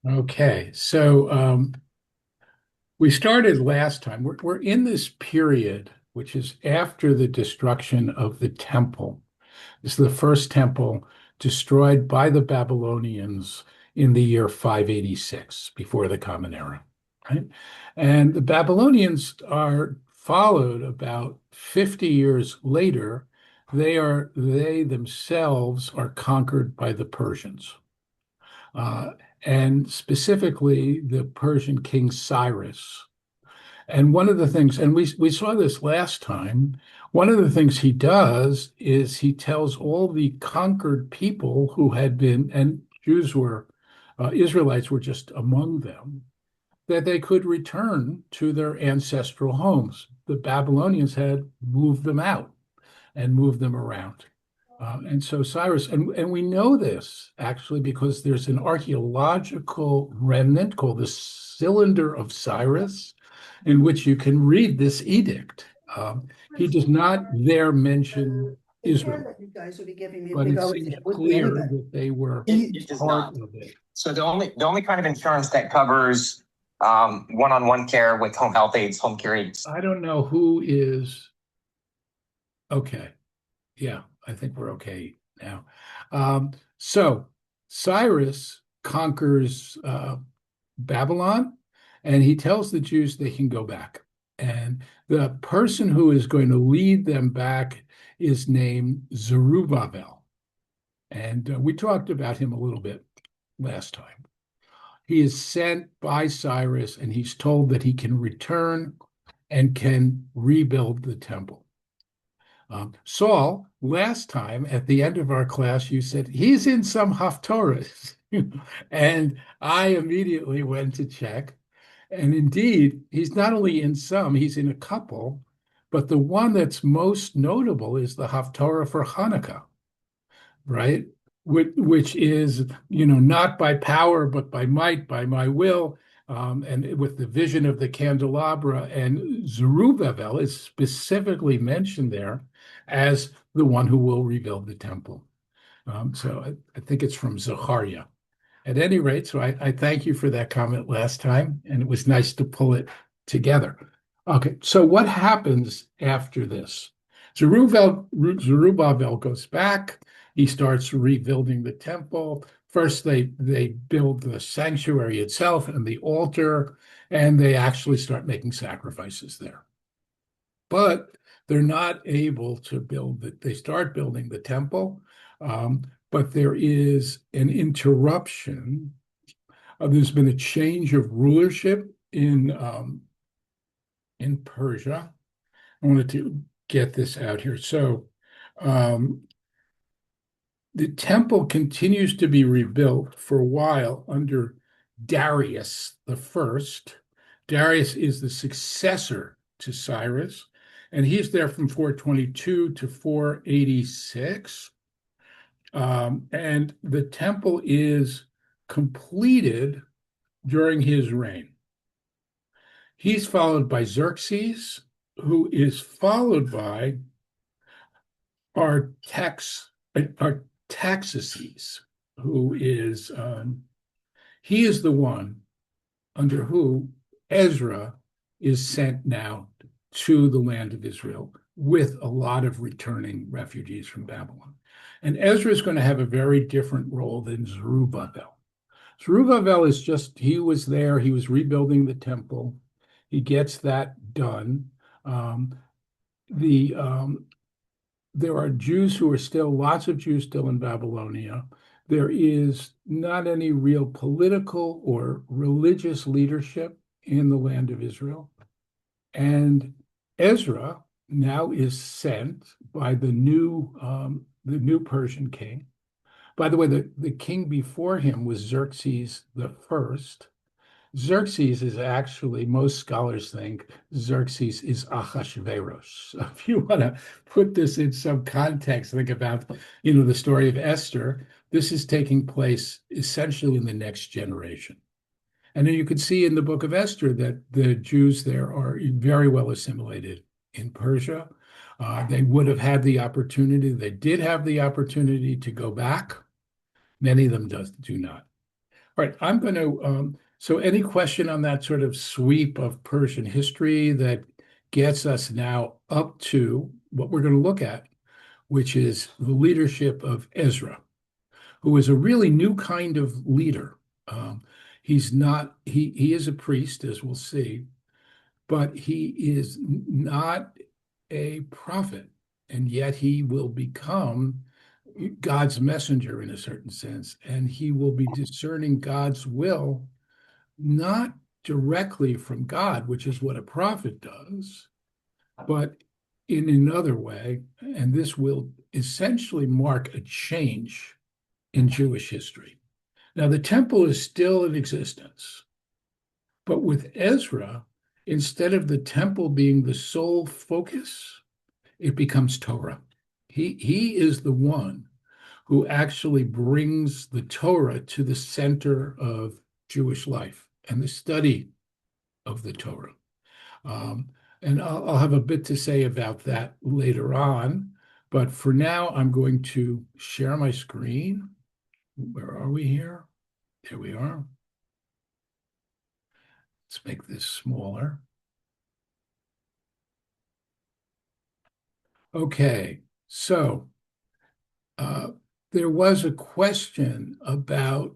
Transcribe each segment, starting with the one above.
Okay, so we started last time. We're in this period, which is after the destruction of the temple. This is the first temple destroyed by the Babylonians in the year 586 before the Common Era, right? And the Babylonians are followed about 50 years later. They themselves are conquered by the Persians. Uh, and specifically the Persian king Cyrus. And one of the things, and we saw this last time, one of the things he does is he tells all the conquered people who had been, and Jews were, Israelites were just among them, that they could return to their ancestral homes. The Babylonians had moved them out and moved them around. And so Cyrus, and we know this actually because there's an archaeological remnant called the Cylinder of Cyrus, in which you can read this edict. He does not there mention The care Israel, that you guys would be giving me if but we it go seems with me clear anyway. that they were It does part not. of it. So the only kind of insurance that covers one-on-one care with home health aides, home care aides. I don't know who is okay. Yeah, I think we're okay now. So Cyrus conquers Babylon, and he tells the Jews they can go back. And the person who is going to lead them back is named Zerubbabel. And we talked about him a little bit last time. He is sent by Cyrus, and he's told that he can return and can rebuild the temple. Saul, last time at the end of our class, you said he's in some Haftorahs. And I immediately went to check. And indeed, he's not only in some, he's in a couple, but the one that's most notable is the Haftorah for Hanukkah, right? Which is, not by power, but by might, by my will, and with the vision of the candelabra. And Zerubbabel is specifically mentioned there as the one who will rebuild the temple. So I think it's from Zechariah. At any rate, so I thank you for that comment last time, and it was nice to pull it together. Okay, so what happens after this? Zerubbabel goes back. He starts rebuilding the temple. First, they build the sanctuary itself and the altar, and they actually start making sacrifices there. But they're not able to build it. They start building the temple, but there is an interruption. There's been a change of rulership in Persia. I wanted to get this out here. So um, the temple continues to be rebuilt for a while under Darius the First. Darius is the successor to Cyrus, and he's there from 422 to 486. And the temple is completed during his reign. He's followed by Xerxes, who is followed by Artaxerxes, who is he is the one under who Ezra is sent now to the land of Israel with a lot of returning refugees from Babylon. And Ezra is going to have a very different role than Zerubbabel. Zerubbabel is just, he was there, he was rebuilding the temple. He gets that done. The There are Jews who are still, lots of Jews still in Babylonia. There is not any real political or religious leadership in the land of Israel. And Ezra now is sent by the new Persian king. By the way, the king before him was Xerxes the First. Xerxes is actually, most scholars think Xerxes is Ahasuerus. So if you want to put this in some context, think about, the story of Esther. This is taking place essentially in the next generation. And then you can see in the book of Esther that the Jews there are very well assimilated in Persia. They would have had the opportunity, they did have the opportunity to go back. Many of them do not. All right, I'm going to, so any question on that sort of sweep of Persian history that gets us now up to what we're going to look at, which is the leadership of Ezra, who is a really new kind of leader. Um, he's not, he is a priest, as we'll see, but he is not a prophet, and yet he will become God's messenger in a certain sense, and he will be discerning God's will, not directly from God, which is what a prophet does, but in another way. And this will essentially mark a change in Jewish history. Now, the temple is still in existence, but with Ezra, instead of the temple being the sole focus, it becomes Torah. He is the one who actually brings the Torah to the center of Jewish life and the study of the Torah. Um, and I'll have a bit to say about that later on. But for now, I'm going to share my screen. Where are we here? There we are. Let's make this smaller. Okay, so uh, there was a question about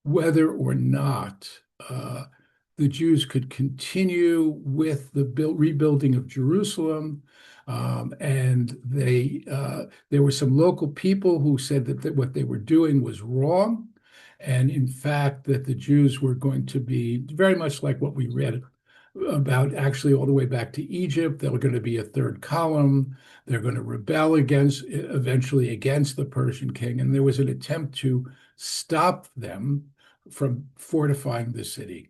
whether or not uh, the Jews could continue with the rebuilding of Jerusalem. And there were some local people who said that what they were doing was wrong. And in fact, that the Jews were going to be very much like what we read about actually all the way back to Egypt. They were going to be a third column. They're going to rebel eventually against the Persian king. And there was an attempt to stop them from fortifying the city.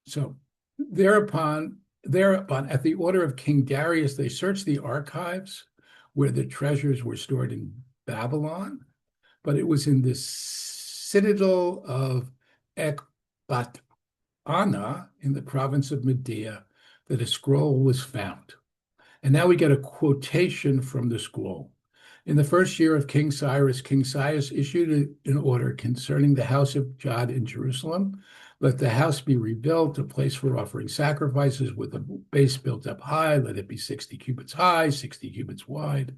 So thereupon, at the order of King Darius, they searched the archives where the treasures were stored in Babylon, but it was in the citadel of Ecbatana in the province of Media that a scroll was found. And now we get a quotation from the scroll. In the first year of King Cyrus issued an order concerning the house of God in Jerusalem. Let the house be rebuilt, a place for offering sacrifices with a base built up high. Let it be 60 cubits high, 60 cubits wide,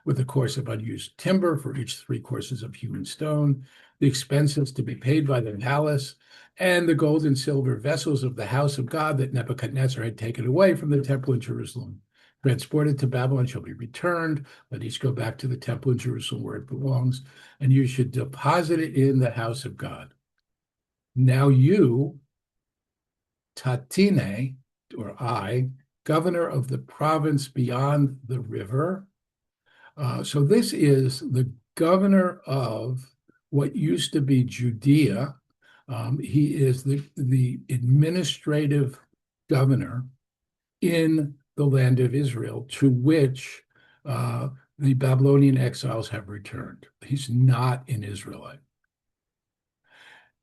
with a course of unused timber for each 3 courses of hewn stone. The expenses to be paid by the palace, and the gold and silver vessels of the house of God that Nebuchadnezzar had taken away from the temple in Jerusalem, transported to Babylon, shall be returned. Let each go back to the temple in Jerusalem where it belongs, and you should deposit it in the house of God. Now you, Tatine, or I, governor of the province beyond the river. So this is the governor of what used to be Judea. He is the administrative governor in the land of Israel, to which the Babylonian exiles have returned. He's not an Israelite.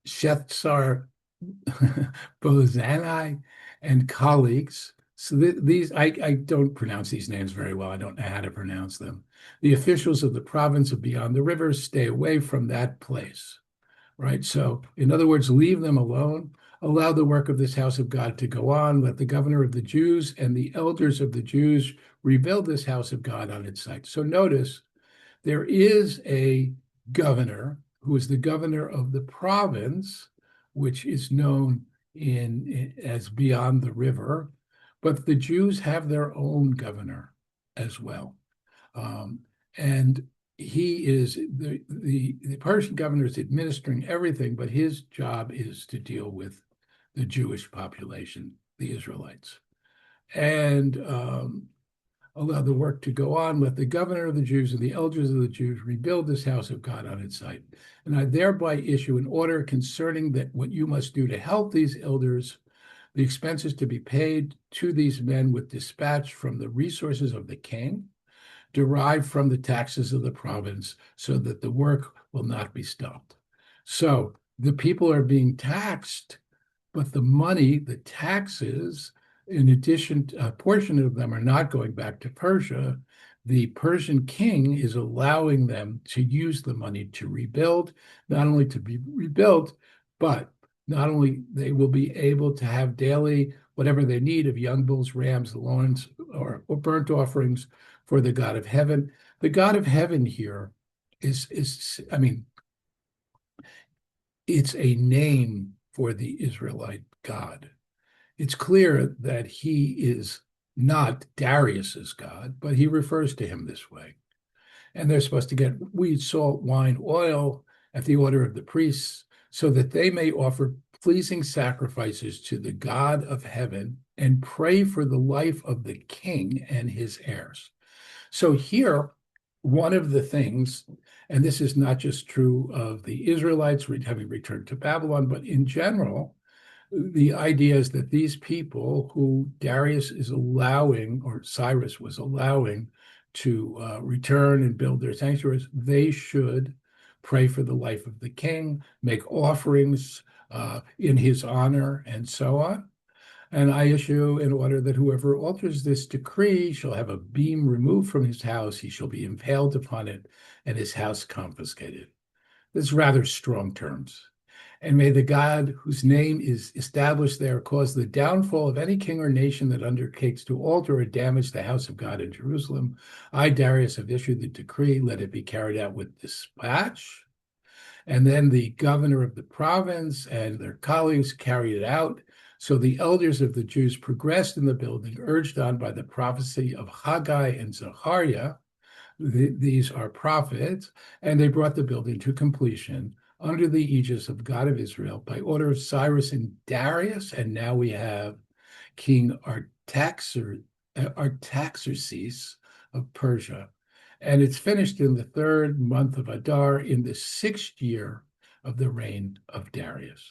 Shethar Bozani and colleagues. So these, I don't pronounce these names very well. I don't know how to pronounce them. The officials of the province of beyond the river stay away from that place, right? So in other words, leave them alone. Allow the work of this house of God to go on. Let the governor of the Jews and the elders of the Jews rebuild this house of God on its site. So notice there is a governor who is the governor of the province, which is known as beyond the river, but the Jews have their own governor as well. And he is the Persian governor is administering everything, but his job is to deal with the Jewish population, the Israelites, and allow the work to go on. Let the governor of the Jews and the elders of the Jews rebuild this house of God on its site. And I thereby issue an order concerning that what you must do to help these elders, the expenses to be paid to these men with dispatch from the resources of the king, derived from the taxes of the province, so that the work will not be stopped. So the people are being taxed, but the money, the taxes, in addition, a portion of them are not going back to Persia. The Persian king is allowing them to use the money to rebuild, not only to be rebuilt, But not only they will be able to have daily whatever they need of young bulls, rams, lawns, or burnt offerings for the God of heaven. The God of heaven here is I mean, it's a name for the Israelite God. It's clear that he is not Darius's God, but he refers to him this way. And they're supposed to get wheat, salt, wine, oil at the order of the priests, so that they may offer pleasing sacrifices to the God of heaven and pray for the life of the king and his heirs. So here, one of the things, and this is not just true of the Israelites having returned to Babylon, but in general, the idea is that these people who Darius is allowing, or Cyrus was allowing, to return and build their sanctuaries, they should pray for the life of the king, make offerings in his honor, and so on. And I issue an order that whoever alters this decree shall have a beam removed from his house, he shall be impaled upon it, and his house confiscated. This is rather strong terms. And may the God whose name is established there cause the downfall of any king or nation that undertakes to alter or damage the house of God in Jerusalem. I, Darius, have issued the decree. Let it be carried out with dispatch. And then the governor of the province and their colleagues carried it out. So the elders of the Jews progressed in the building, urged on by the prophecy of Haggai and Zechariah. These are prophets, and they brought the building to completion under the aegis of God of Israel by order of Cyrus and Darius. And now we have King Artaxerxes of Persia. And it's finished in the 3rd month of Adar in the 6th year of the reign of Darius.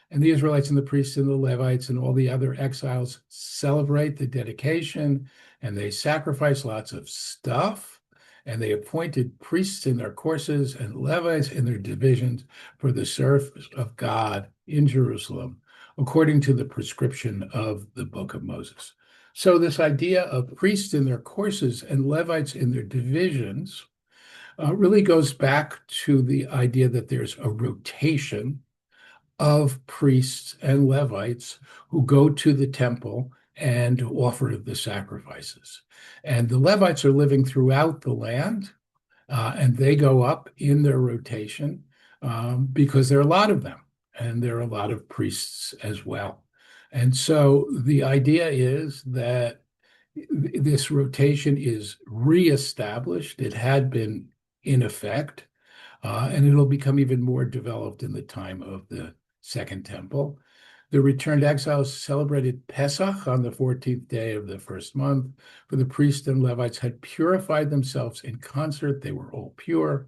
And the Israelites and the priests and the Levites and all the other exiles celebrate the dedication, and they sacrifice lots of stuff, and they appointed priests in their courses and Levites in their divisions for the service of God in Jerusalem, according to the prescription of the book of Moses. So this idea of priests in their courses and Levites in their divisions really goes back to the idea that there's a rotation of priests and Levites who go to the temple and offer the sacrifices. And the Levites are living throughout the land, and they go up in their rotation because there are a lot of them, and there are a lot of priests as well. And so the idea is that this rotation is reestablished. It had been in effect, and it'll become even more developed in the time of the Second Temple. The returned exiles celebrated Pesach on the 14th day of the 1st month, for the priests and Levites had purified themselves in concert. They were all pure.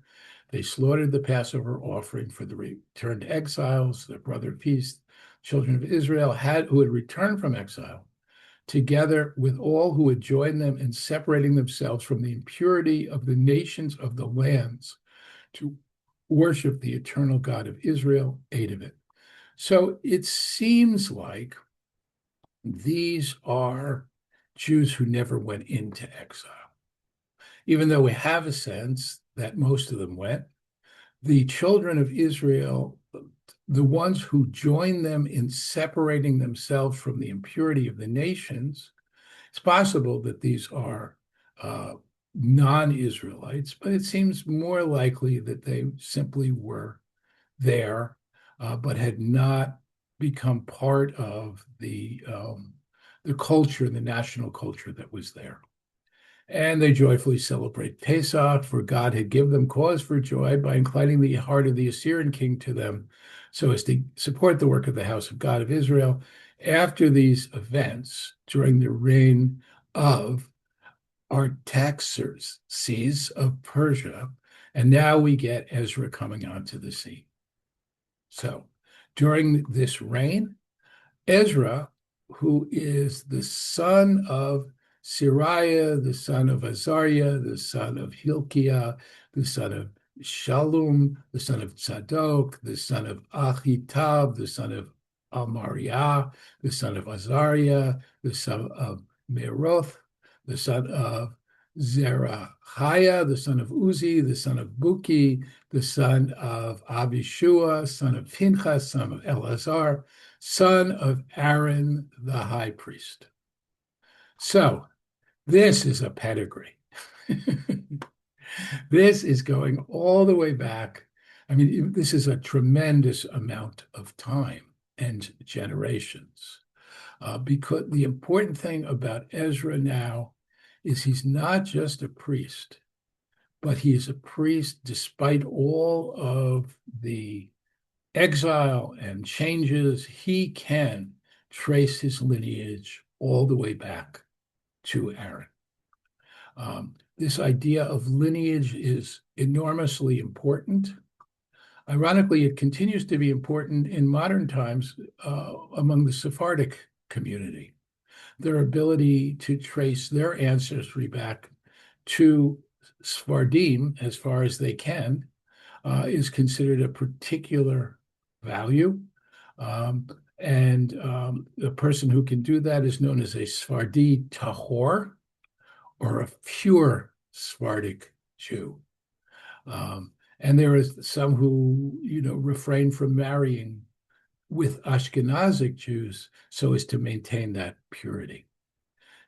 They slaughtered the Passover offering for the returned exiles, their brother priests, children of Israel, who had returned from exile, together with all who had joined them in separating themselves from the impurity of the nations of the lands to worship the eternal God of Israel, ate of it. So it seems like these are Jews who never went into exile. Even though we have a sense that most of them went, the children of Israel, the ones who joined them in separating themselves from the impurity of the nations, it's possible that these are non-Israelites, but it seems more likely that they simply were there, but had not become part of the culture, the national culture that was there. And they joyfully celebrate Pesach, for God had given them cause for joy by inclining the heart of the Assyrian king to them, so as to support the work of the house of God of Israel. After these events, during the reign of Artaxerxes of Persia, and now we get Ezra coming onto the scene. So during this reign, Ezra, who is the son of Siriah, the son of Azariah, the son of Hilkiah, the son of Shallum, the son of Tzadok, the son of Achitab, the son of Amariah, the son of Azariah, the son of Meroth, the son of Zerahiah, the son of Uzi, the son of Buki, the son of Abishua, son of Pinchas, son of Eleazar, son of Aaron, the high priest. So this is a pedigree. This is going all the way back. I mean, this is a tremendous amount of time and generations. Because the important thing about Ezra now is he's not just a priest, but he is a priest despite all of the exile and changes. He can trace his lineage all the way back to Aaron. This idea of lineage is enormously important. Ironically, it continues to be important in modern times among the Sephardic community. Their ability to trace their ancestry back to Sephardim as far as they can is considered a particular value. The person who can do that is known as a Sephardi Tahor, or a pure Sephardic Jew. And there is some who, refrain from marrying with Ashkenazic Jews so as to maintain that purity.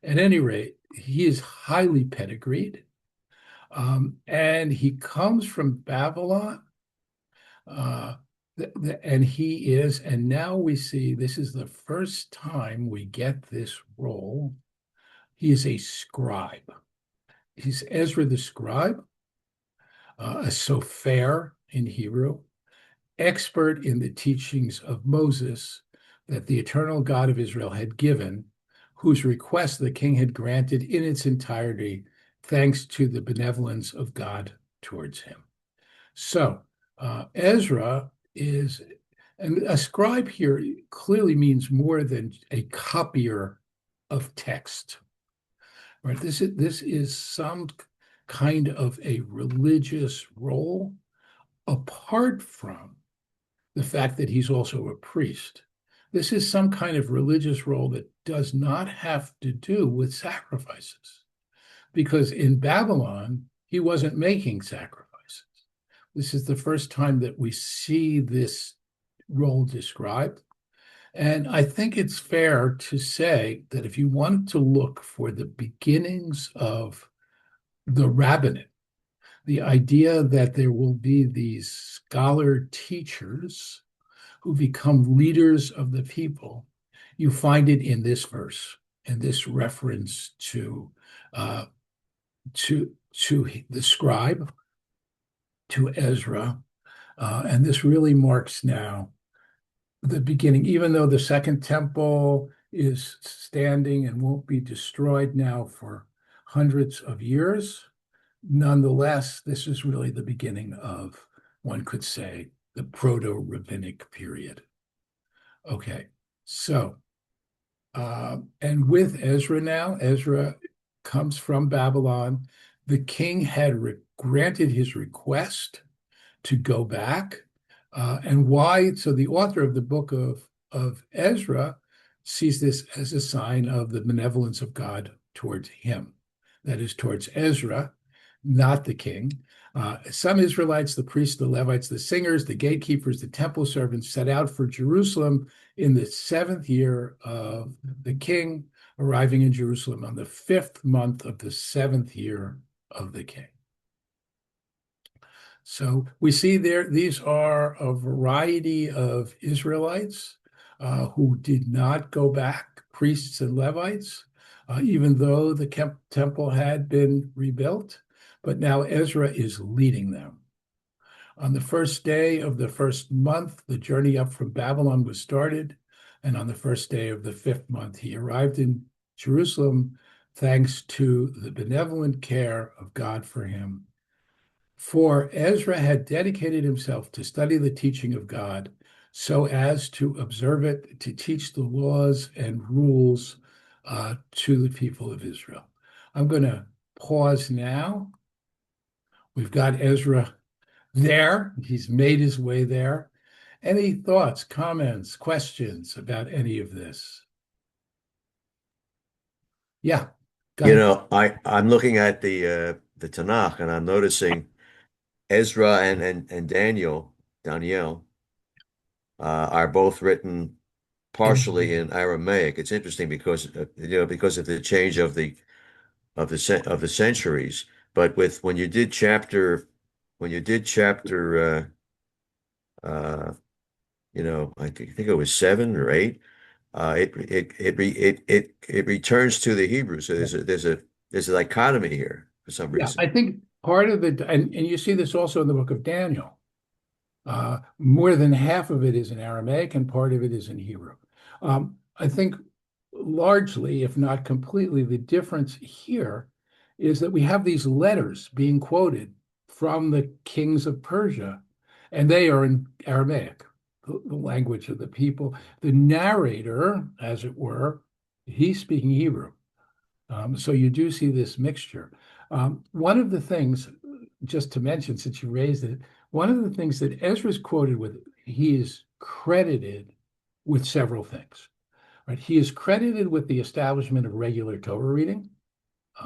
At any rate, he is highly pedigreed, and he comes from Babylon, and he is, and now we see this is the first time we get this role. He is a scribe. He's Ezra the scribe, a sofer in Hebrew, expert in the teachings of Moses that the eternal God of Israel had given, whose request the king had granted in its entirety, thanks to the benevolence of God towards him. So Ezra is, and a scribe here clearly means more than a copier of text. Right? This is some kind of a religious role apart from the fact that he's also a priest. This is some kind of religious role that does not have to do with sacrifices, because in Babylon, he wasn't making sacrifices. This is the first time that we see this role described. And I think it's fair to say that if you want to look for the beginnings of the rabbinate, the idea that there will be these scholar teachers who become leaders of the people, you find it in this verse and this reference to the scribe, to Ezra, and this really marks now the beginning. Even though the second temple is standing and won't be destroyed now for hundreds of years, nonetheless, this is really the beginning of, one could say, the proto-rabbinic period. Okay, so, and with Ezra now, Ezra comes from Babylon. The king had granted his request to go back. And why? So the author of the book of Ezra sees this as a sign of the benevolence of God towards him, that is, towards Ezra, not the king. Some Israelites, the priests, the Levites, the singers, the gatekeepers, the temple servants, set out for Jerusalem in the 7th year of the king, arriving in Jerusalem on the 5th month of the 7th year of the king. So we see there, these are a variety of Israelites who did not go back, priests and Levites, even though the temple had been rebuilt. But now Ezra is leading them. On the first day of the 1st month, the journey up from Babylon was started. And on the first day of the 5th month, he arrived in Jerusalem, thanks to the benevolent care of God for him. For Ezra had dedicated himself to study the teaching of God so as to observe it, to teach the laws and rules to the people of Israel. I'm going to pause now. We've got Ezra there. He's made his way there. Any thoughts, comments, questions about any of this? Yeah. Go ahead. I'm looking at the Tanakh and I'm noticing Ezra and Daniel are both written partially in Aramaic. It's interesting because because of the change of the centuries. But with when you did chapter I think it was 7 or 8. It returns to the Hebrew. So there's a dichotomy here for some Yeah, reason. I think part of it, and you see this also in the book of Daniel. More than half of it is in Aramaic, and part of it is in Hebrew. I think largely, if not completely, the difference here is that we have these letters being quoted from the kings of Persia, and they are in Aramaic, the language of the people. The narrator, as it were, he's speaking Hebrew. So you do see this mixture. One of the things, just to mention, since you raised it, one of the things that Ezra's quoted with, he is credited with several things, right? He is credited with the establishment of regular Torah reading,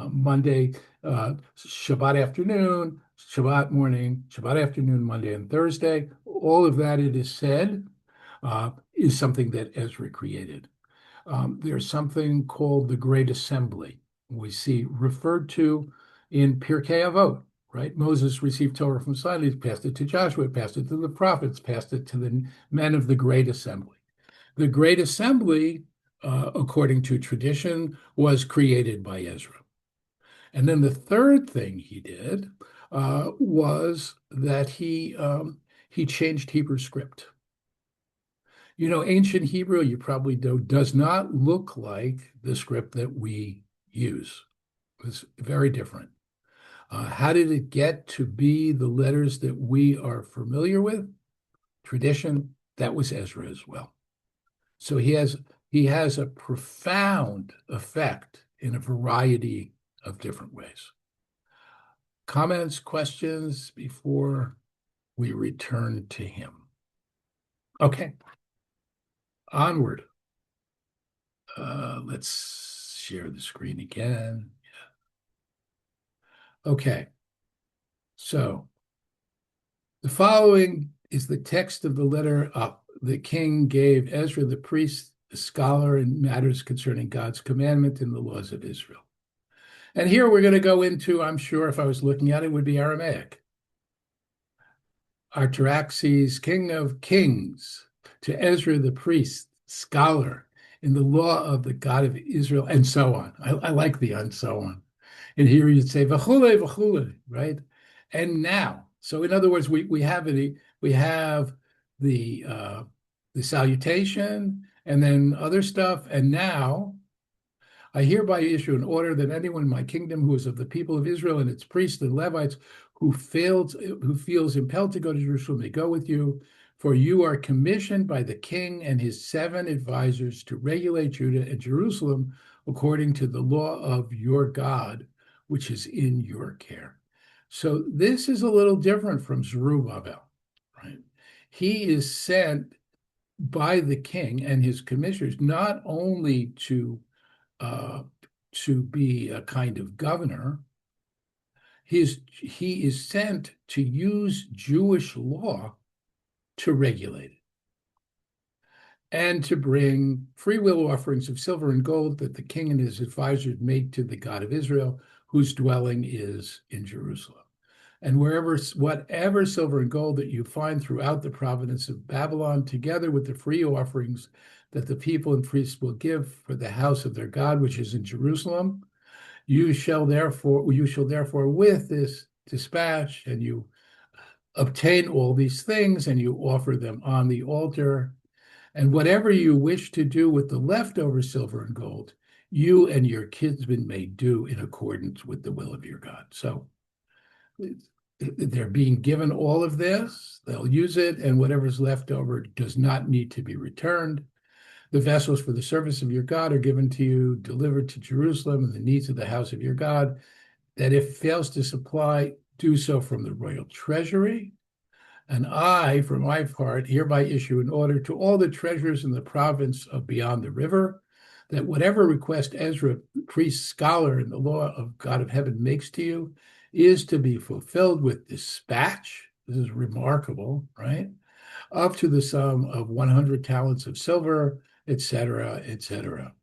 Monday, Shabbat afternoon, Shabbat morning, Shabbat afternoon, Monday and Thursday. All of that, it is said, is something that Ezra created. There's something called the Great Assembly. We see referred to in Pirkei Avot, right? Moses received Torah from Sinai, passed it to Joshua, passed it to the prophets, passed it to the men of the Great Assembly. The Great Assembly, according to tradition, was created by Ezra. And then the third thing he did was that he changed Hebrew script. Ancient Hebrew, you probably know, does not look like the script that we use. It's very different. How did it get to be the letters that we are familiar with? Tradition, that was Ezra as well. So he has a profound effect in a variety of different ways. Comments, questions before we return to him? Okay, onward. Let's share the screen again. Okay, so the following is the text of the letter the king gave Ezra the priest, a scholar in matters concerning God's commandment and the laws of Israel. And here we're going to go into, I'm sure if I was looking at it, would be Aramaic. Artaxerxes, king of kings, to Ezra the priest, scholar in the law of the God of Israel, and so on. I like the and so on. And here you'd say v'chule v'chule, right? And now, so in other words, we have the salutation and then other stuff, and now I hereby issue an order that anyone in my kingdom who is of the people of Israel and its priests and Levites who feels impelled to go to Jerusalem may go with you, for you are commissioned by the king and his 7 advisors to regulate Judah and Jerusalem according to the law of your God, which is in your care. So this is a little different from Zerubbabel, right? He is sent by the king and his commissioners not only uh, to be a kind of governor. He is sent to use Jewish law to regulate it and to bring free will offerings of silver and gold that the king and his advisors make to the God of Israel, whose dwelling is in Jerusalem. And whatever silver and gold that you find throughout the province of Babylon, together with the free offerings that the people and priests will give for the house of their God, which is in Jerusalem, you shall therefore with this dispatch, and you obtain all these things, and you offer them on the altar. And whatever you wish to do with the leftover silver and gold, you and your kinsmen may do in accordance with the will of your God. So they're being given all of this, they'll use it, and whatever's left over does not need to be returned. The vessels for the service of your God are given to you, delivered to Jerusalem, and the needs of the house of your God, that if it fails to supply, do so from the royal treasury. And I, for my part, hereby issue an order to all the treasurers in the province of beyond the river that whatever request Ezra, priest, scholar in the law of God of heaven, makes to you is to be fulfilled with dispatch. This is remarkable, right? Up to the sum of 100 talents of silver, etc., etc.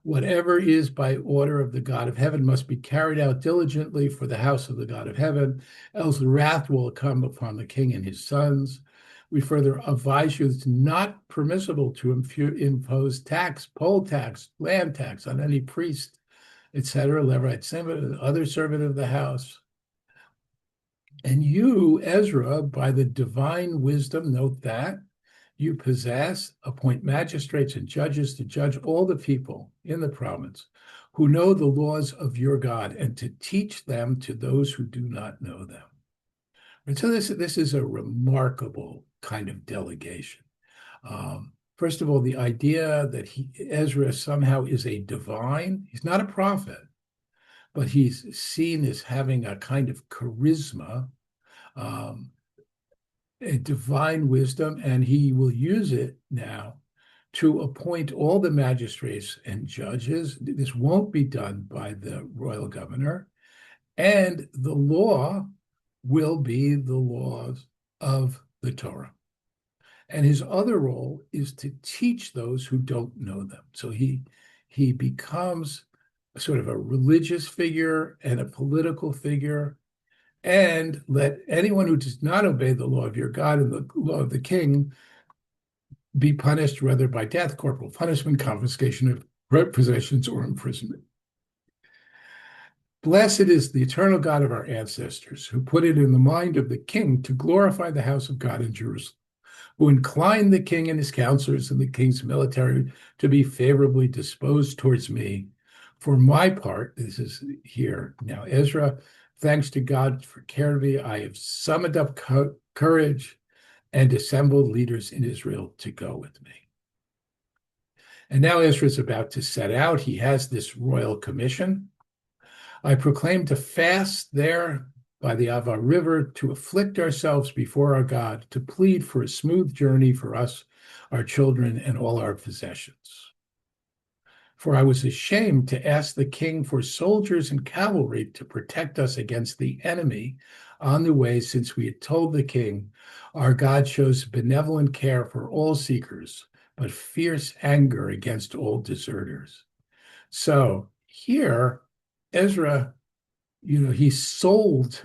Whatever is by order of the God of heaven must be carried out diligently for the house of the God of heaven, else the wrath will come upon the king and his sons. We further advise you it's not permissible to impose tax, poll tax, land tax on any priest, etc., Levite, servant, other servant of the house. And you, Ezra, by the divine wisdom, note that, you possess, appoint magistrates and judges to judge all the people in the province who know the laws of your God and to teach them to those who do not know them. And so this is a remarkable kind of delegation. First of all, the idea that Ezra somehow is a divine, he's not a prophet, but he's seen as having a kind of charisma, a divine wisdom, and he will use it now to appoint all the magistrates and judges. This won't be done by the royal governor, and the law will be the laws of the Torah. And his other role is to teach those who don't know them. So he becomes sort of a religious figure and a political figure, and let anyone who does not obey the law of your God and the law of the king be punished, whether by death, corporal punishment, confiscation of possessions, or imprisonment. Blessed is the eternal God of our ancestors, who put it in the mind of the king to glorify the house of God in Jerusalem, who inclined the king and his counselors and the king's military to be favorably disposed towards me. For my part, this is here now, Ezra, thanks to God for care of me, I have summoned up courage and assembled leaders in Israel to go with me. And now Ezra is about to set out. He has this royal commission. I proclaim to fast there by the Ava River, to afflict ourselves before our God, to plead for a smooth journey for us, our children, and all our possessions. For I was ashamed to ask the king for soldiers and cavalry to protect us against the enemy on the way, since we had told the king, our God shows benevolent care for all seekers, but fierce anger against all deserters. So here, Ezra, he sold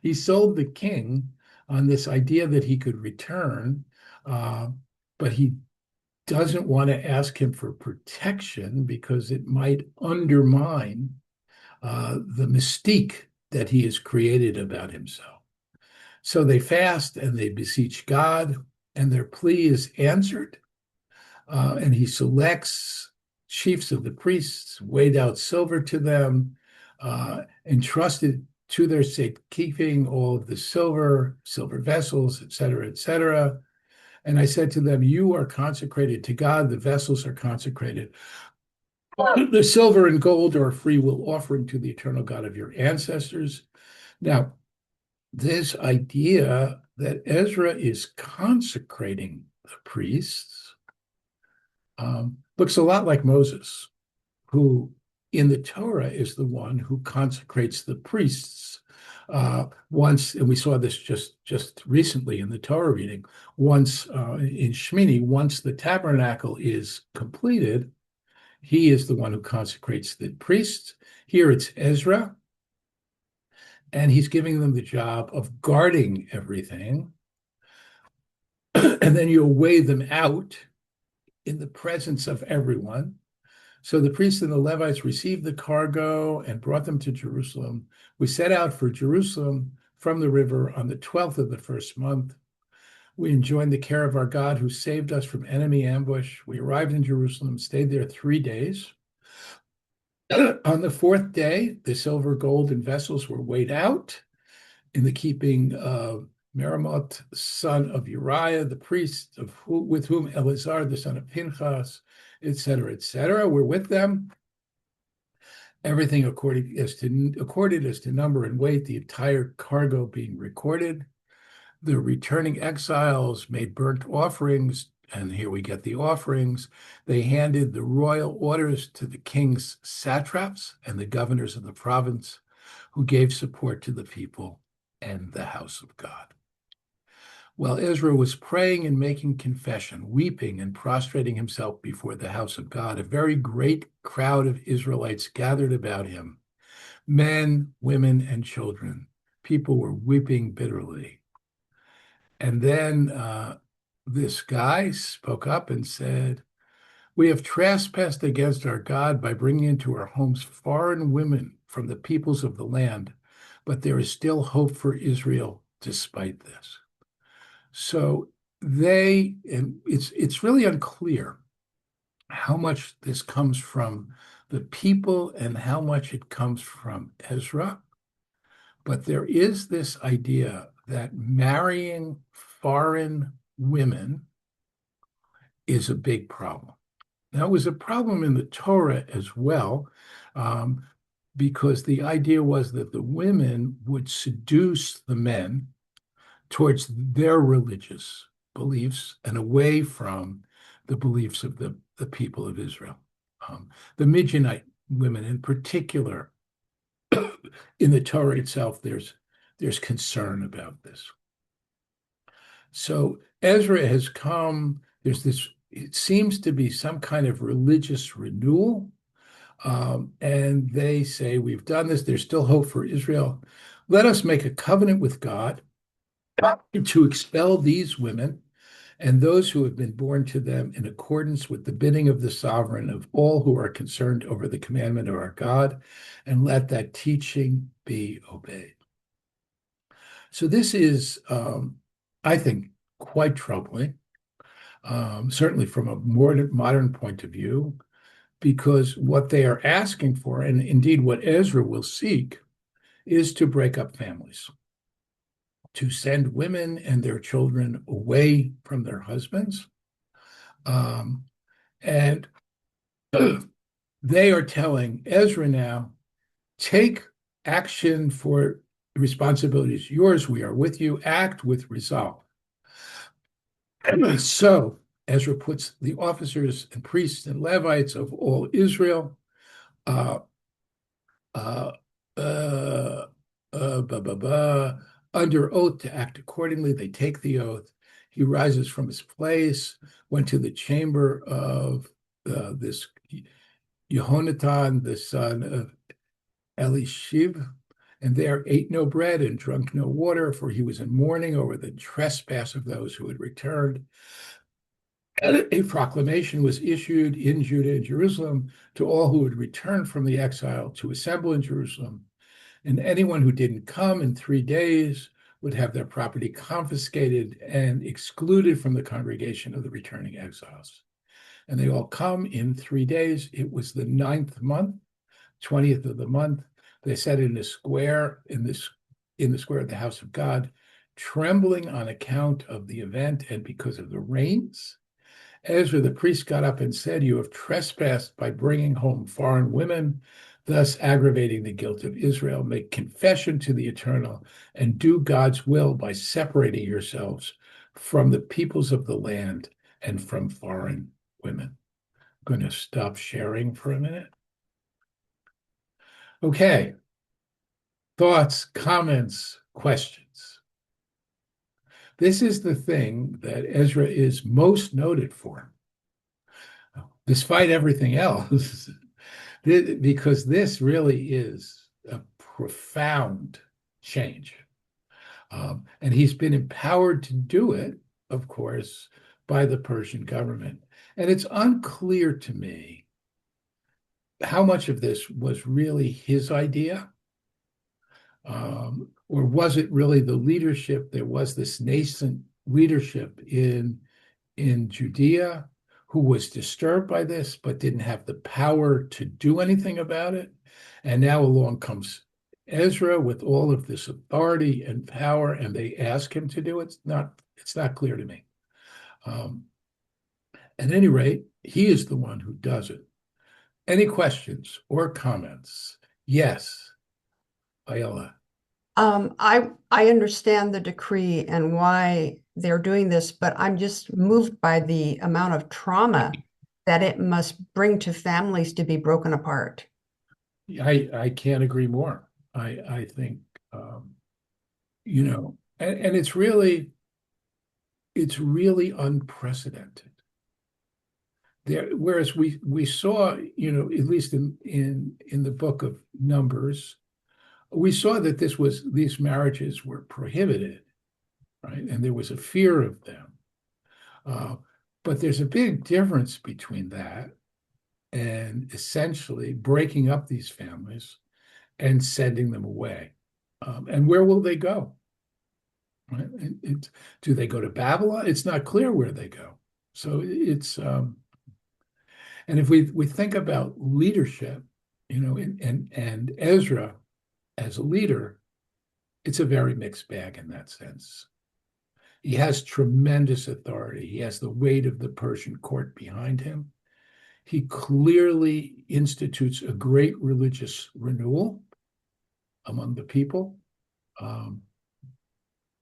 the king on this idea that he could return, but he doesn't want to ask him for protection because it might undermine the mystique that he has created about himself. So they fast and they beseech God, and their plea is answered. And he selects chiefs of the priests, weighed out silver to them, entrusted to their safekeeping all of the silver vessels, etc., etc. And I said to them, you are consecrated to God, the vessels are consecrated. The silver and gold are a free will offering to the eternal God of your ancestors. Now, this idea that Ezra is consecrating the priests looks a lot like Moses, who in the Torah is the one who consecrates the priests. Once, and we saw this just recently in the Torah reading, once in Shmini, once the tabernacle is completed, he is the one who consecrates the priests. Here it's Ezra, and he's giving them the job of guarding everything. And then you'll weigh them out in the presence of everyone. So the priests and the Levites received the cargo and brought them to Jerusalem. We set out for Jerusalem from the river on the 12th of the first month. We enjoined the care of our God who saved us from enemy ambush. We arrived in Jerusalem, stayed there 3 days. On the fourth day, the silver, gold, and vessels were weighed out in the keeping of Merimot, son of Uriah, the priest, with whom Eleazar, the son of Pinchas, etc. We're with them. Everything accorded as to number and weight, the entire cargo being recorded. The returning exiles made burnt offerings And here we get the offerings. They handed the royal orders to the king's satraps and the governors of the province, who gave support to the people and the house of God. While Ezra was praying and making confession, weeping and prostrating himself before the house of God, a very great crowd of Israelites gathered about him, men, women, and children. People were weeping bitterly. And then this guy spoke up and said, "We have trespassed against our God by bringing into our homes foreign women from the peoples of the land, but there is still hope for Israel despite this." So and it's really unclear how much this comes from the people and how much it comes from Ezra. But there is this idea that marrying foreign women is a big problem. Now, it was a problem in the Torah as well, because the idea was that the women would seduce the men towards their religious beliefs and away from the beliefs of the people of Israel. The Midianite women in particular, in the Torah itself, there's concern about this. So Ezra has come, it seems to be some kind of religious renewal. And they say, we've done this, there's still hope for Israel. Let us make a covenant with God to expel these women and those who have been born to them in accordance with the bidding of the sovereign of all who are concerned over the commandment of our God, and let that teaching be obeyed. So this is, I think, quite troubling, certainly from a more modern point of view, because what they are asking for, and indeed what Ezra will seek, is to break up families, to send women and their children away from their husbands. And they are telling Ezra now, take action for responsibilities yours. We are with you. Act with resolve. So Ezra puts the officers and priests and Levites of all Israel uh, uh, uh, under oath to act accordingly. They take the oath. He rises from his place, went to the chamber of this Yehonatan, the son of Elishib, and there ate no bread and drunk no water, for he was in mourning over the trespass of those who had returned. And a proclamation was issued in Judah and Jerusalem to all who had returned from the exile to assemble in Jerusalem. And anyone who didn't come in 3 days would have their property confiscated and excluded from the congregation of the returning exiles. And they all come in 3 days. It was the 9th month, 20th of the month. They sat in a square, in the square of the house of God, trembling on account of the event and because of the rains. Ezra the priest got up and said, "You have trespassed by bringing home foreign women, thus aggravating the guilt of Israel. Make confession to the Eternal and do God's will by separating yourselves from the peoples of the land and from foreign women." I'm going to stop sharing for a minute. Okay. Thoughts, comments, questions. This is the thing that Ezra is most noted for, despite everything else, because this really is a profound change. And he's been empowered to do it, of course, by the Persian government. And it's unclear to me how much of this was really his idea. Or was it really the leadership? There was this nascent leadership in Judea who was disturbed by this, but didn't have the power to do anything about it. And now along comes Ezra with all of this authority and power, and they ask him to do it. It's not clear to me. At any rate, he is the one who does it. Any questions or comments? Yes, Viola. I understand the decree and why they're doing this, but I'm just moved by the amount of trauma that it must bring to families to be broken apart. I can't agree more. I think and it's really unprecedented. Whereas we saw, at least in the book of Numbers, we saw that these marriages were prohibited, right? And there was a fear of them. But there's a big difference between that and essentially breaking up these families and sending them away. And where will they go? Right? Do they go to Babylon? It's not clear where they go. So and if we think about leadership, and Ezra as a leader, it's a very mixed bag in that sense. He has tremendous authority. He has the weight of the Persian court behind him. He clearly institutes a great religious renewal among the people,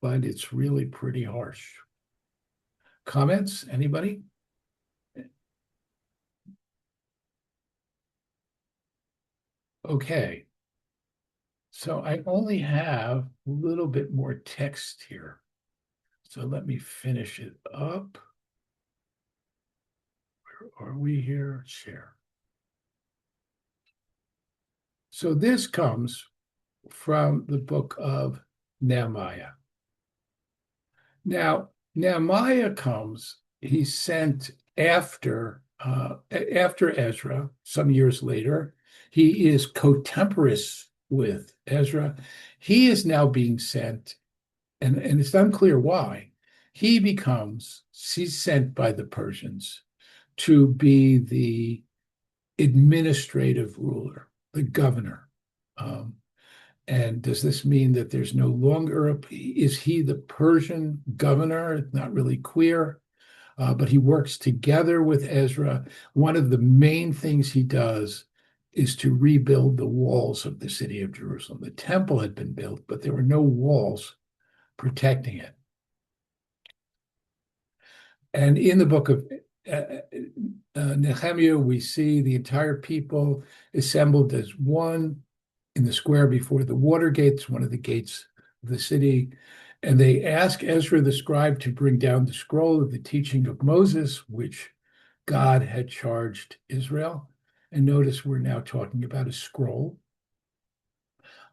but it's really pretty harsh. Comments? Anybody? Okay. So I only have a little bit more text here. So let me finish it up. Where are we here? Share. So this comes from the book of Nehemiah. Now, Nehemiah he's sent after Ezra, some years later. He is cotemporous with Ezra. He is now being sent, and it's unclear why. He's sent by the Persians to be the administrative ruler, the governor. And does this mean that there's no longer is he the Persian governor? It's not really clear, but he works together with Ezra. One of the main things he does is to rebuild the walls of the city of Jerusalem. The temple had been built, but there were no walls protecting it. And in the book of Nehemiah, we see the entire people assembled as one in the square before the water gates, one of the gates of the city. And they ask Ezra the scribe to bring down the scroll of the teaching of Moses, which God had charged Israel. And notice we're now talking about a scroll.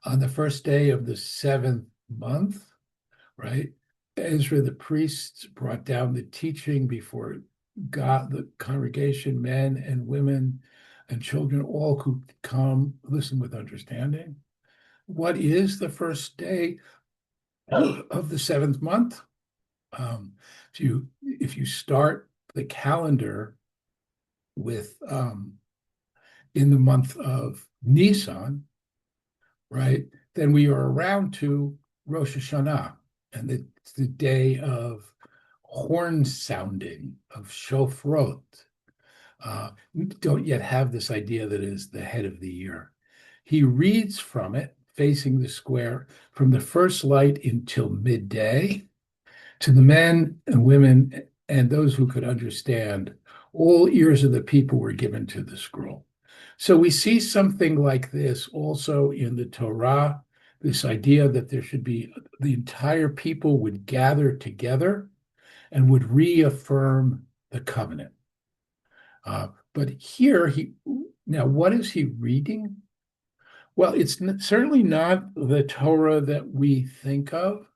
On the first day of the 7th month, right, Ezra the priest brought down the teaching before God, the congregation, men and women and children, all could come listen with understanding. What is the first day of the 7th month? If you start the calendar with in the month of Nisan, right, then we are around to Rosh Hashanah, and it's the day of horn sounding, of shofrot. Don't yet have this idea that it is the head of the year. He reads from it, facing the square, from the first light until midday. To the men and women and those who could understand, all ears of the people were given to the scroll. So we see something like this also in the Torah, this idea that there should be the entire people would gather together and would reaffirm the covenant. But here, now what is he reading? Well, it's certainly not the Torah that we think of,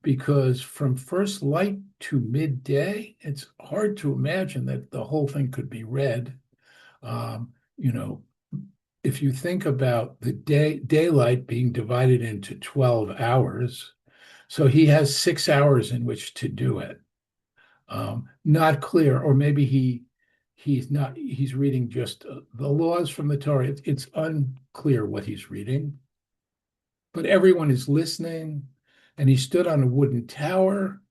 because from first light to midday, it's hard to imagine that the whole thing could be read. If you think about the daylight being divided into 12 hours, so he has 6 hours in which to do it. Not clear, or maybe he's reading just the laws from the Torah. It's unclear what he's reading, but everyone is listening. And he stood on a wooden tower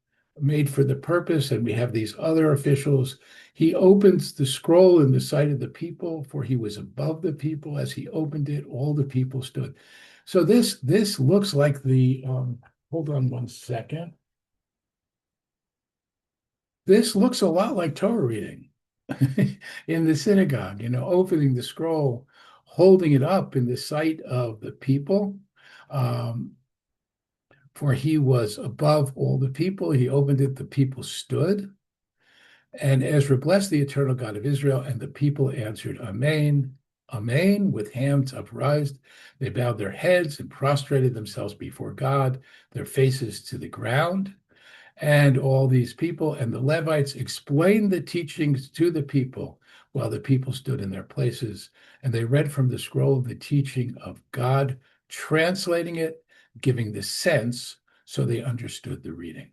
made for the purpose, and we have these other officials. He opens the scroll in the sight of the people, for he was above the people. As he opened it, all the people stood. So this looks like hold on one second. this looks a lot like Torah reading in the synagogue, opening the scroll, holding it up in the sight of the people. For he was above all the people. He opened it, the people stood. And Ezra blessed the eternal God of Israel, and the people answered, Amen, Amen, with hands upraised. They bowed their heads and prostrated themselves before God, their faces to the ground. And all these people and the Levites explained the teachings to the people while the people stood in their places. And they read from the scroll of the teaching of God, translating it, giving the sense so they understood the reading.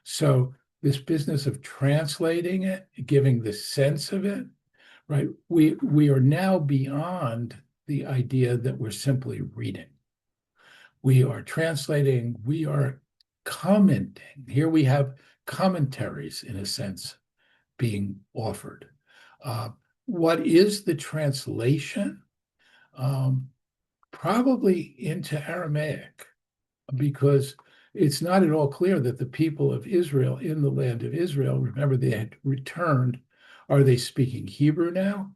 So this business of translating it, giving the sense of it, right? We are now beyond the idea that we're simply reading. We are translating, we are commenting. Here we have commentaries, in a sense, being offered. What is the translation? Probably into Aramaic, because it's not at all clear that the people of Israel in the land of Israel, remember they had returned, are they speaking Hebrew now?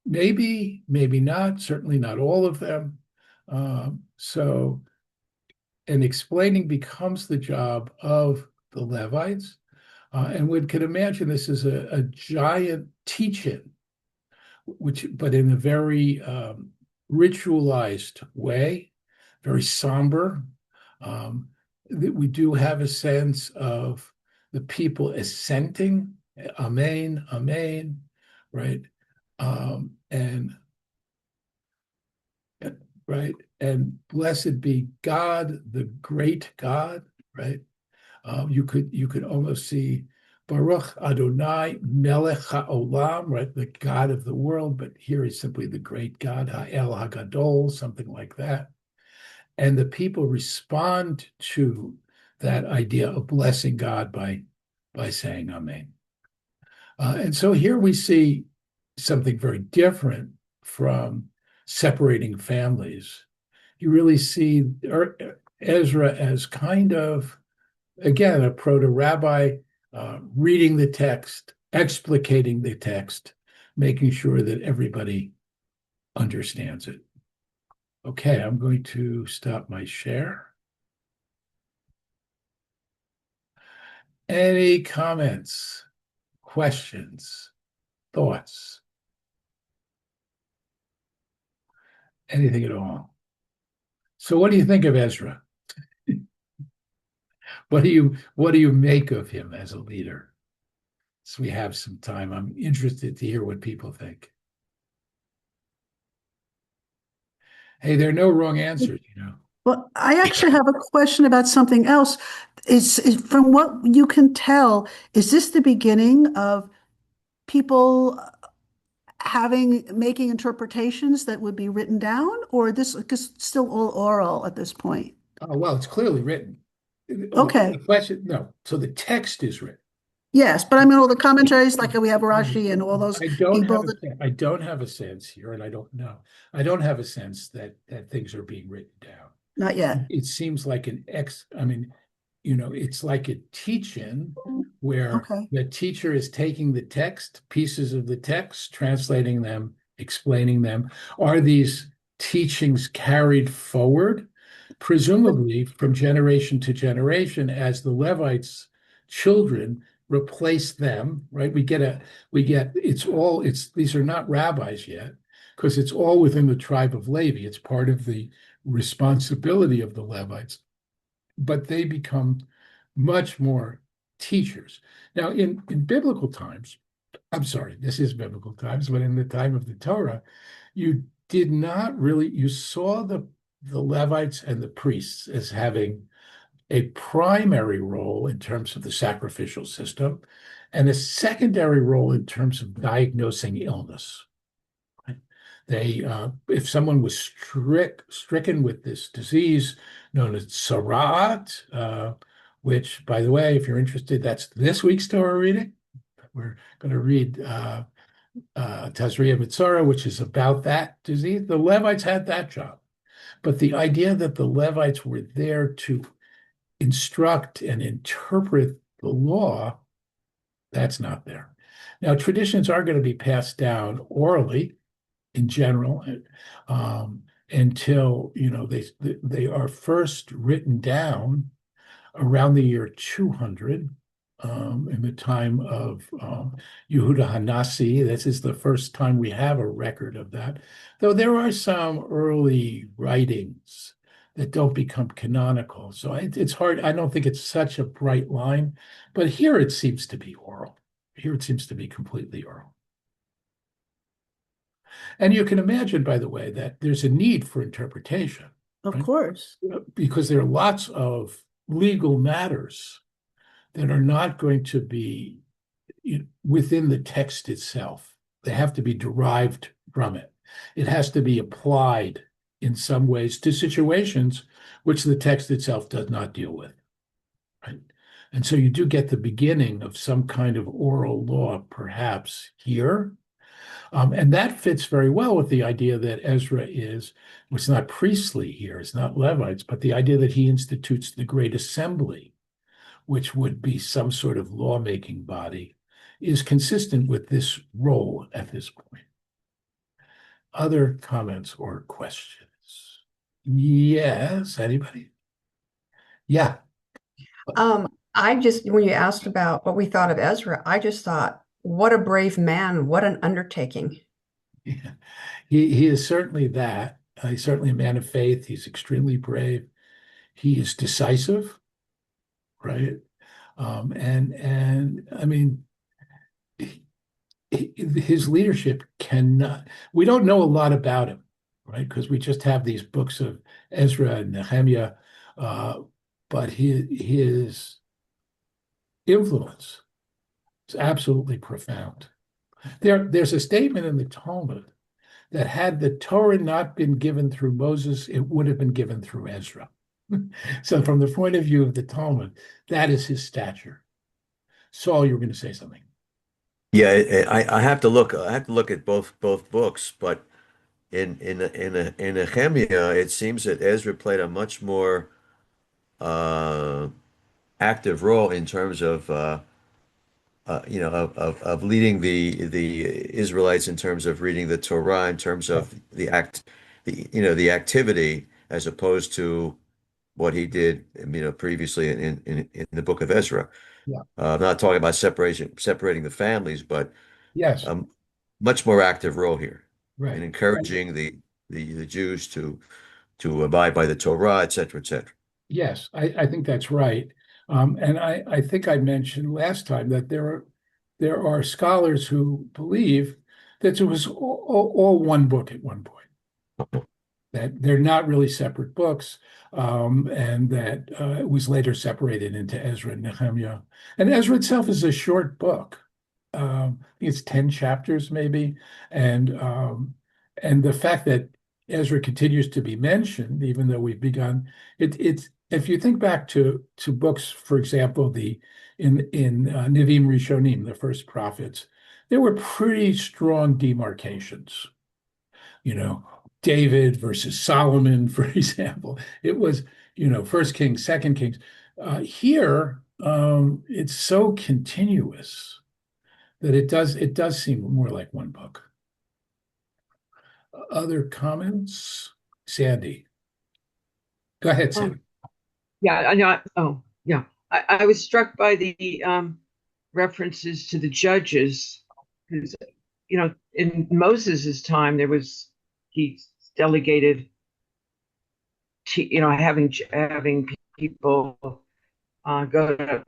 Maybe, maybe not, certainly not all of them. And explaining becomes the job of the Levites. And one could imagine this is a giant teach-in, but in a very ritualized way, very somber. That we do have a sense of the people assenting, Amen, Amen, right? And right, and blessed be God, the great God, right? You could almost see Baruch Adonai Melech HaOlam, right? The God of the world, but here is simply the great God, Ha'el HaGadol, something like that. And the people respond to that idea of blessing God by saying Amen. And so here we see something very different from separating families. You really see Ezra as kind of, again, a proto-rabbi, reading the text, explicating the text, making sure that everybody understands it. Okay, I'm going to stop my share. Any comments, questions, thoughts? Anything at all? So what do you think of Ezra? What do you make of him as a leader? So we have some time. I'm interested to hear what people think. Hey, there are no wrong answers, Well, I actually have a question about something else. Is from what you can tell, is this the beginning of people making interpretations that would be written down, or this is still all oral at this point? Oh, well, it's clearly written. Okay. The question, no. So the text is written. Yes, but I mean all the commentaries, like we have Rashi and all those I don't people have that, I don't have a sense here, and I don't know. I don't have a sense that things are being written down. not yet. It seems like it's like a teach-in where Okay. the teacher is taking the text, pieces of the text, translating them, explaining them. Are these teachings carried forward? Presumably from generation to generation as the Levites' children replace them, right? These are not rabbis yet, because it's all within the tribe of Levi. It's part of the responsibility of the Levites, but they become much more teachers. Now, in biblical times, I'm sorry, this is biblical times, but in the time of the Torah, you did not really, you saw the Levites and the priests as having a primary role in terms of the sacrificial system and a secondary role in terms of diagnosing illness. If someone was stricken with this disease known as tzaraat, which, by the way, if you're interested, that's this week's Torah reading. We're going to read Tazria Mitzora, which is about that disease. The Levites had that job. But the idea that the Levites were there to instruct and interpret the law That's not there. Now, traditions are going to be passed down orally in general, until they are first written down around the year 200, in the time of Yehuda Hanasi. This is the first time we have a record of that, though there are some early writings that don't become canonical. So it's hard. I don't think it's such a bright line, but here it seems to be oral. Here it seems to be completely oral. And you can imagine, by the way, that there's a need for interpretation, Of right? course. Because there are lots of legal matters that are not going to be within the text itself. They have to be derived from it. It has to be applied in some ways to situations which the text itself does not deal with, right? And so you do get the beginning of some kind of oral law, perhaps here. And that fits very well with the idea that Ezra it's not priestly here, it's not Levites, but the idea that he institutes the Great Assembly, which would be some sort of lawmaking body, is consistent with this role at this point. Other comments or questions? Yes, anybody? Yeah. When you asked about what we thought of Ezra, I just thought, what a brave man, what an undertaking. Yeah. He is certainly that. He's certainly a man of faith. He's extremely brave. He is decisive, right? And I mean, his leadership cannot. We don't know a lot about him, right? Because we just have these books of Ezra and Nehemiah, but his influence is absolutely profound. There's a statement in the Talmud that had the Torah not been given through Moses, it would have been given through Ezra. So from the point of view of the Talmud, that is his stature. Saul, you were going to say something. Yeah, I have to look. I have to look at both books, but in Nehemiah, it seems that Ezra played a much more active role in terms of of leading the Israelites in terms of reading the Torah, in terms of the activity, as opposed to what he did, previously in the book of Ezra. Yeah. I'm not talking about separating the families, but Yes, a much more active role here in right. encouraging the Jews to abide by the Torah, et cetera, et cetera. Yes, I think that's right. And I think I mentioned last time that there are scholars who believe that it was all one book at one point, that they're not really separate books, and that it was later separated into Ezra and Nehemiah. And Ezra itself is a short book. I think it's 10 chapters maybe. And the fact that Ezra continues to be mentioned, even though we've begun, it's if you think back to books, for example, in Nevi'im Rishonim, the first prophets, there were pretty strong demarcations. David versus Solomon, for example. It was, First Kings, Second Kings. Here, it's so continuous that it does seem more like one book. Other comments? Sandy. Go ahead, Sandy. Yeah, I know. Oh, yeah. I was struck by the references to the judges, because in Moses's time he delegated to having people go to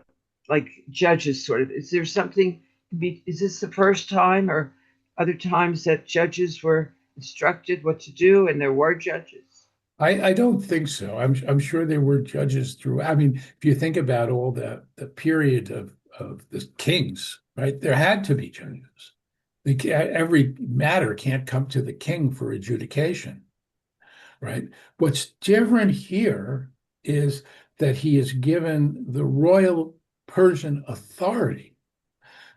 like judges sort of. Is there something is this the first time or other times that judges were instructed what to do and there were judges? I don't think so. I'm sure there were judges through. I mean, if you think about all the period of the kings, right? There had to be judges. Every matter can't come to the king for adjudication, right? What's different here is that he is given the royal Persian authority,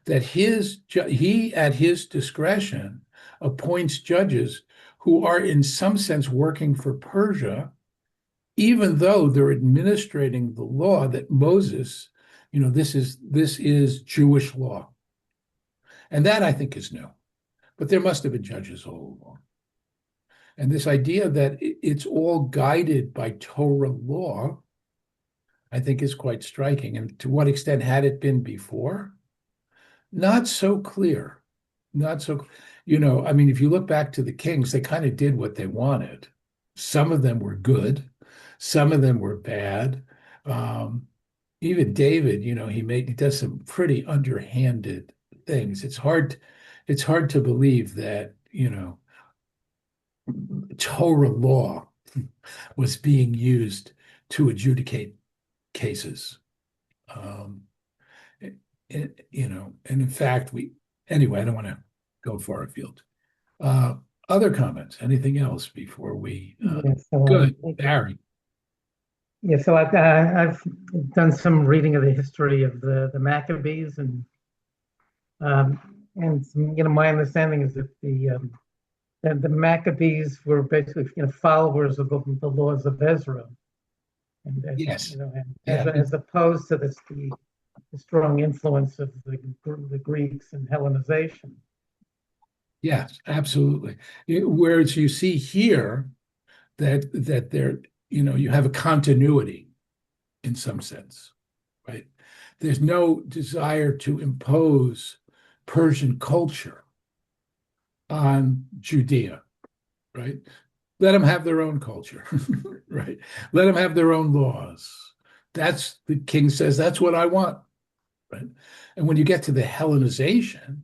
that he at his discretion appoints judges who are in some sense working for Persia, even though they're administrating the law that Moses, this is Jewish law. And that I think is new. But there must have been judges all along. And this idea that it's all guided by Torah law, I think is quite striking. And to what extent had it been before? Not so clear. Not so, I mean, if you look back to the kings, they kind of did what they wanted. Some of them were good, some of them were bad. Um, Even David, he does some pretty underhanded things. It's hard to believe that, Torah law was being used to adjudicate cases. Um, and in fact, anyway, I don't want to go far afield. Uh, Other comments? Anything else before we? Yeah, so, Good, Barry. yeah, so I've done some reading of the history of the Maccabees, and my understanding is that the Maccabees were basically followers of the laws of Ezra, and Yes. and Yeah. as opposed to the strong influence of the Greeks and Hellenization. Yes, absolutely. Whereas you see here that there, you have a continuity in some sense, right? There's no desire to impose Persian culture on Judea, right? Let them have their own culture, right? Let them have their own laws. The king says, that's what I want, right? And when you get to the Hellenization,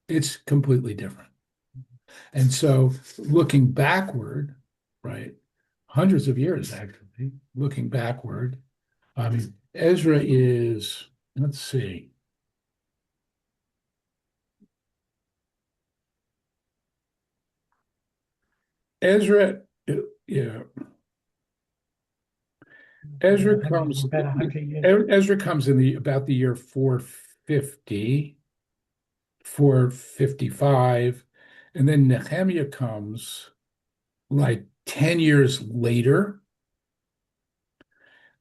it's completely different. And so looking backward, right, hundreds of years actually, looking backward, I mean, Ezra is, let's see. Ezra, yeah. Ezra comes about 100 years. Ezra comes in about the year 450, 455, and then Nehemiah comes like 10 years later.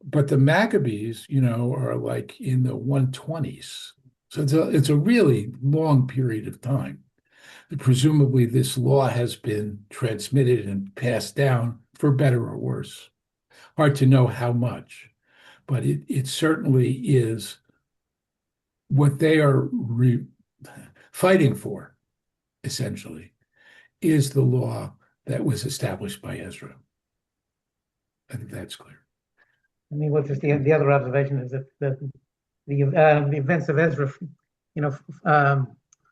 But the Maccabees, are like in the 120s. So it's a really long period of time. Presumably, this law has been transmitted and passed down for better or worse. Hard to know how much, but it certainly is what they are fighting for, essentially, is the law that was established by Ezra. I think that's clear. I mean, just the other observation is that the events of Ezra,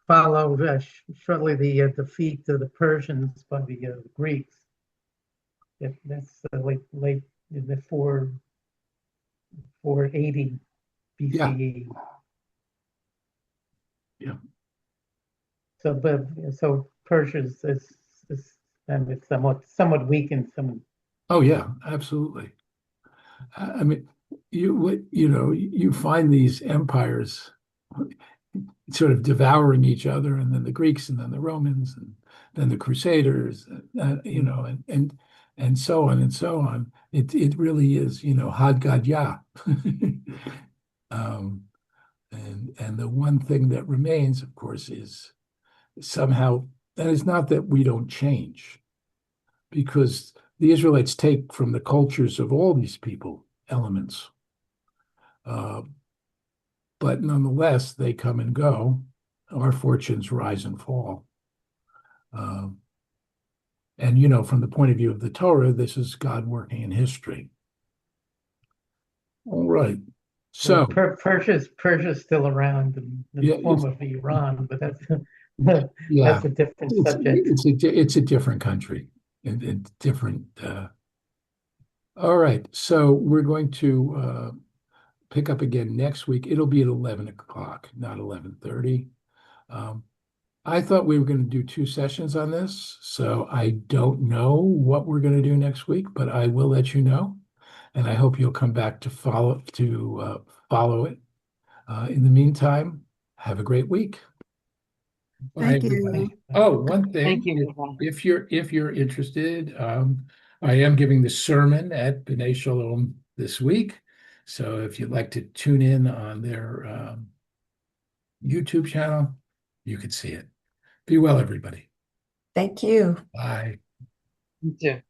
follow shortly the defeat of the Persians by the Greeks. That's late in the 480 BCE. Yeah. So Persia is somewhat weakened. Oh yeah, absolutely. I mean, you find these empires sort of devouring each other, and then the Greeks, and then the Romans, and then the Crusaders, and so on and so on. It really is, Had Gadya. And the one thing that remains, of course, is somehow, and it's not that we don't change, because the Israelites take from the cultures of all these people elements. But nonetheless, they come and go. Our fortunes rise and fall. And, from the point of view of the Torah, this is God working in history. All right. So Persia's still around in the form of Iran, but that's a different subject. It's a different country, and different. All right. So we're going to pick up again next week. It'll be at 11 o'clock, not 11:30. I thought we were going to do 2 sessions on this, so I don't know what we're going to do next week, but I will let you know, and I hope you'll come back to follow it. In the meantime, have a great week. Bye, Thank everybody. you. Oh, one thing. Thank you. If you're interested, I am giving the sermon at B'nai Shalom this week. So if you'd like to tune in on their YouTube channel, you could see it. Be well, everybody. Thank you. Bye. You too.